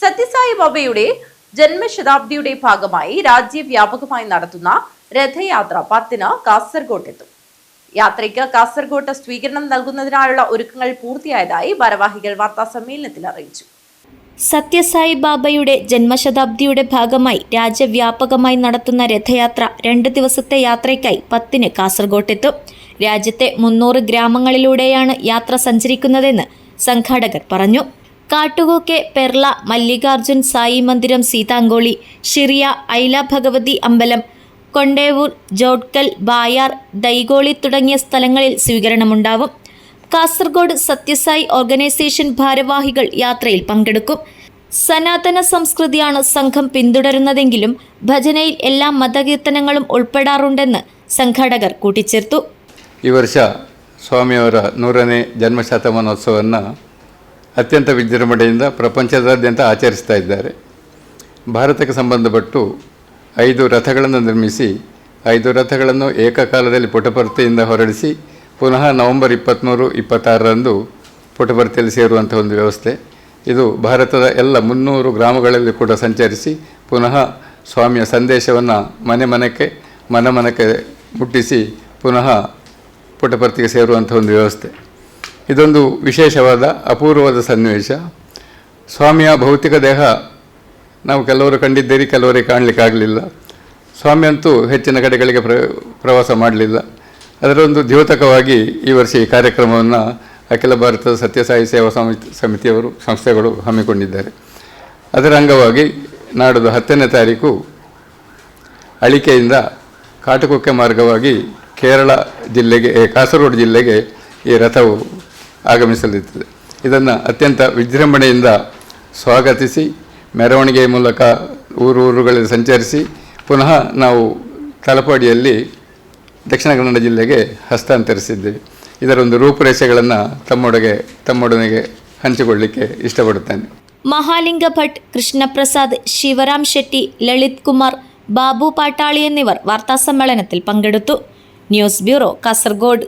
സത്യസായി ബാബയുടെ ജന്മശതാബ്ദിയുടെ ഭാഗമായി രാജ്യവ്യാപകമായി നടത്തുന്ന രഥയാത്ര 10-ന് കാസർഗോഡ് എത്തും. യാത്രയ്ക്ക് കാസർഗോഡ് സ്വീകരണം നൽകുന്നതിനായുള്ള ഒരുക്കങ്ങൾ പൂർത്തിയായതായി ഭാരവാഹികൾ വാർത്താസമ്മേളനത്തിൽ അറിയിച്ചു. സത്യസായി ബാബയുടെ ജന്മശതാബ്ദിയുടെ ഭാഗമായി രാജ്യവ്യാപകമായി നടത്തുന്ന രഥയാത്ര 2 ദിവസത്തെ യാത്രയ്ക്കായി 10-ന് കാസർഗോഡ് എത്തും. രാജ്യത്തെ 300 ഗ്രാമങ്ങളിലൂടെയാണ് യാത്ര സഞ്ചരിക്കുന്നതെന്ന് സംഘാടകർ പറഞ്ഞു. കാട്ടുകൂക്കെ, പെർള, മല്ലികാർജുൻ സായി മന്ദിരം, സീതാങ്കോളി, ഷിറിയ, ഐല ഭഗവതി അമ്പലം, കൊണ്ടേവൂർ, ജോഡ്കൽ, ബായാർ, ദൈഗോളി തുടങ്ങിയ സ്ഥലങ്ങളിൽ സ്വീകരണമുണ്ടാവും. കാസർഗോഡ് സത്യസായി ഓർഗനൈസേഷൻ ഭാരവാഹികൾ യാത്രയിൽ പങ്കെടുക്കും. സനാതന സംസ്കൃതിയാണ് സംഘം പിന്തുടരുന്നതെങ്കിലും ಭಜನೆയിൽ എല്ലാ ಮತಕೀರ್ತನങ്ങളും ಉൾಪಡಾರುಂಡೆന്ന് ಸಂಘಾಟಕർ ಕೂಟಿಚೇർത്തു. ಈ ವರ್ಷ ಸ್ವಾಮಿಯವರ 100ನೇ ಜನ್ಮಶತಮಾನೋತ್ಸವವನ್ನು ಅತ್ಯಂತ ವಿಜೃಂಭಣೆಯಿಂದ ಪ್ರಪಂಚದಾದ್ಯಂತ ಆಚರಿಸ್ತಾ ಇದ್ದಾರೆ. ಭಾರತಕ್ಕೆ ಸಂಬಂಧಪಟ್ಟು 5 ರಥಗಳನ್ನು ನಿರ್ಮಿಸಿ 5 ರಥಗಳನ್ನು ಏಕಕಾಲದಲ್ಲಿ ಪುಟಪರ್ತಿಯಿಂದ ಹೊರಡಿಸಿ ಪುನಃ ನವೆಂಬರ್ 23, 26ರಂದು ಪುಟಪರ್ತಿಯಲ್ಲಿ ಸೇರುವಂಥ ಒಂದು ವ್ಯವಸ್ಥೆ. ಇದು ಭಾರತದ ಎಲ್ಲ 300 ಗ್ರಾಮಗಳಲ್ಲಿ ಕೂಡ ಸಂಚರಿಸಿ ಪುನಃ ಸ್ವಾಮಿಯ ಸಂದೇಶವನ್ನು ಮನೆ ಮನಕ್ಕೆ ಮುಟ್ಟಿಸಿ ಪುನಃ ಪುಟಪರ್ತಿಗೆ ಸೇರುವಂಥ ಒಂದು ವ್ಯವಸ್ಥೆ. ಇದೊಂದು ವಿಶೇಷವಾದ ಅಪೂರ್ವವಾದ ಸನ್ನಿವೇಶ. ಸ್ವಾಮಿಯ ಭೌತಿಕ ದೇಹ ನಾವು ಕೆಲವರು ಕಂಡಿದ್ದೀರಿ, ಕೆಲವರಿಗೆ ಕಾಣಲಿಕ್ಕಾಗಲಿಲ್ಲ. ಸ್ವಾಮಿ ಅಂತೂ ಹೆಚ್ಚಿನ ಕಡೆಗಳಿಗೆ ಪ್ರವಾಸ ಮಾಡಲಿಲ್ಲ. ಅದರೊಂದು ದ್ಯೋತಕವಾಗಿ ಈ ವರ್ಷ ಈ ಕಾರ್ಯಕ್ರಮವನ್ನು ಅಖಿಲ ಭಾರತದ ಸತ್ಯಸಾಯಿ ಸೇವಾ ಸಮಿತಿಯವರು ಸಂಸ್ಥೆಗಳು ಹಮ್ಮಿಕೊಂಡಿದ್ದಾರೆ. ಅದರ ಅಂಗವಾಗಿ ನಾಡಿದ್ದು 10ನೇ ತಾರೀಕು ಅಳಿಕೆಯಿಂದ ಕಾಟುಕೊಕ್ಕೆ ಮಾರ್ಗವಾಗಿ ಕೇರಳ ಜಿಲ್ಲೆಗೆ, ಕಾಸರಗೋಡು ಜಿಲ್ಲೆಗೆ ಈ ರಥವು ಆಗಮಿಸಲಿರುತ್ತದೆ. ಇದನ್ನು ಅತ್ಯಂತ ವಿಜೃಂಭಣೆಯಿಂದ ಸ್ವಾಗತಿಸಿ ಮೆರವಣಿಗೆಯ ಮೂಲಕ ಊರುಗಳಲ್ಲಿ ಸಂಚರಿಸಿ ಪುನಃ ನಾವು ತಲಪಾಡಿಯಲ್ಲಿ ದಕ್ಷಿಣ ಕನ್ನಡ ಜಿಲ್ಲೆಗೆ ಹಸ್ತಾಂತರಿಸಿದ್ದೇವೆ. ಇದರೊಂದು ರೂಪುರೇಷೆಗಳನ್ನು ತಮ್ಮೊಡನೆಗೆ ಹಂಚಿಕೊಳ್ಳಿಕ್ಕೆ ಇಷ್ಟಪಡುತ್ತೇನೆ. ಮಹಾಲಿಂಗ ಭಟ್, ಕೃಷ್ಣಪ್ರಸಾದ್, ಶಿವರಾಮ್ ಶೆಟ್ಟಿ, ಲಲಿತ್ ಕುಮಾರ್, ബാബു പാട്ടാളി എന്നിവർ വാർത്താസമ്മേളനത്തിൽ പങ്കെടുത്തു. News bureau, Kasaragod.